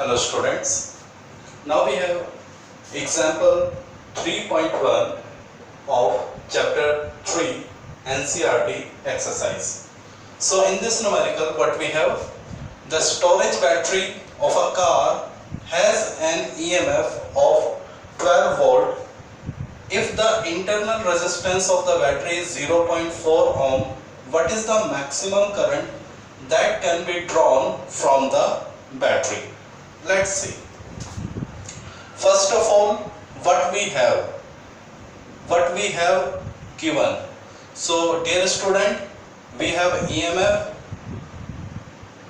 Hello students, now we have example 3.1 of chapter 3 NCERT exercise. So in this numerical what we have, the storage battery of a car has an EMF of 12 volt if the internal resistance of the battery is 0.4 ohm. What is the maximum current that can be drawn from the battery? Let's see. First of all, what we have given. So dear student, we have EMF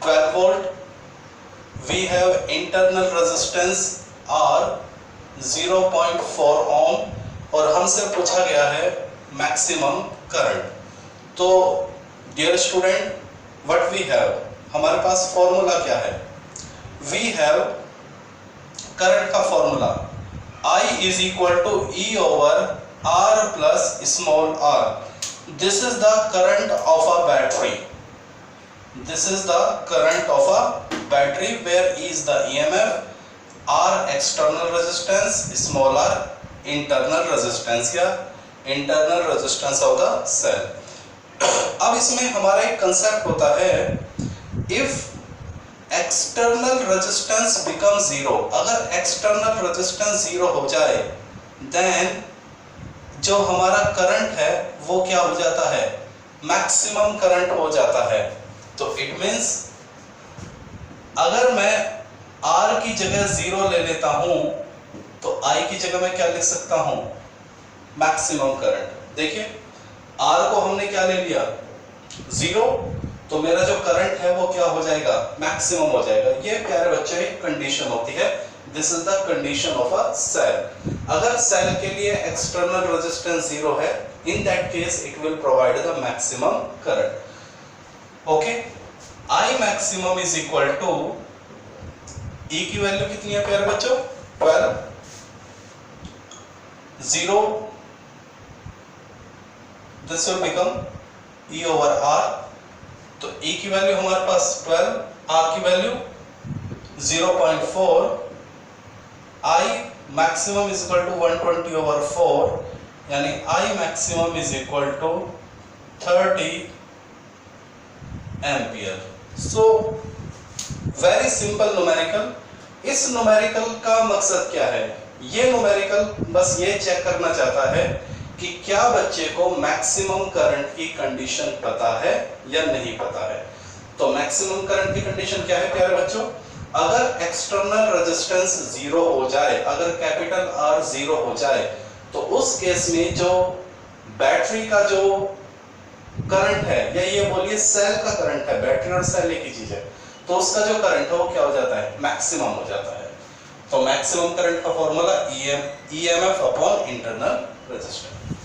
12 volt, we have internal resistance R 0.4 ohm और हमसे पूछा गया है maximum current. तो dear student, what we have, हमारे पास formula क्या है? वी हैव करंट का formula I is equal to E over R plus small r. This is the current of a battery. This is the current of a battery where E is the EMF, R external resistance, small r internal resistance या internal resistance of the cell. अब इसमें हमारा एक concept होता है, if external resistance becomes zero, अगर external resistance zero हो जाए, then जो हमारा करंट है वो क्या हो जाता है? मैक्सिमम करंट हो जाता है. तो इट मींस अगर मैं R की जगह जीरो ले लेता हूं तो I की जगह मैं क्या लिख सकता हूं? Maximum current. देखिए R को हमने क्या ले लिया? जीरो, तो मेरा जो करंट है वो क्या हो जाएगा? मैक्सिमम हो जाएगा. ये प्यारे बच्चे एक कंडीशन होती है. This is the condition of a cell. अगर सेल के लिए एक्सटर्नल रेजिस्टेंस जीरो है, in that case it will provide the maximum current. Okay, I maximum is equal to E की वैल्यू कितनी है प्यारे बच्चों? 12. 0, this will become E over R. तो E की वैल्यू हमारे पास 12, R की value 0.4. I maximum is equal to 120 over 4, यानी I maximum is equal to 30 ampere. So very simple numerical. इस न्यूमेरिकल का मकसद क्या है? ये न्यूमेरिकल बस ये चेक करना चाहता है कि क्या बच्चे को मैक्सिमम करंट की कंडीशन पता है या नहीं पता है. तो मैक्सिमम करंट की कंडीशन क्या है प्यारे बच्चों? अगर एक्सटर्नल रेजिस्टेंस जीरो हो जाए, अगर कैपिटल R जीरो हो जाए, तो उस केस में जो बैटरी का जो करंट है, या ये बोलिए सेल का करंट है, बैटरी और सेल एक ही चीज है, तो उसका जो करंट है वो क्या हो जाता है? मैक्सिमम हो जाता है. तो मैक्सिमम करंट का formula EMF upon internal resistance.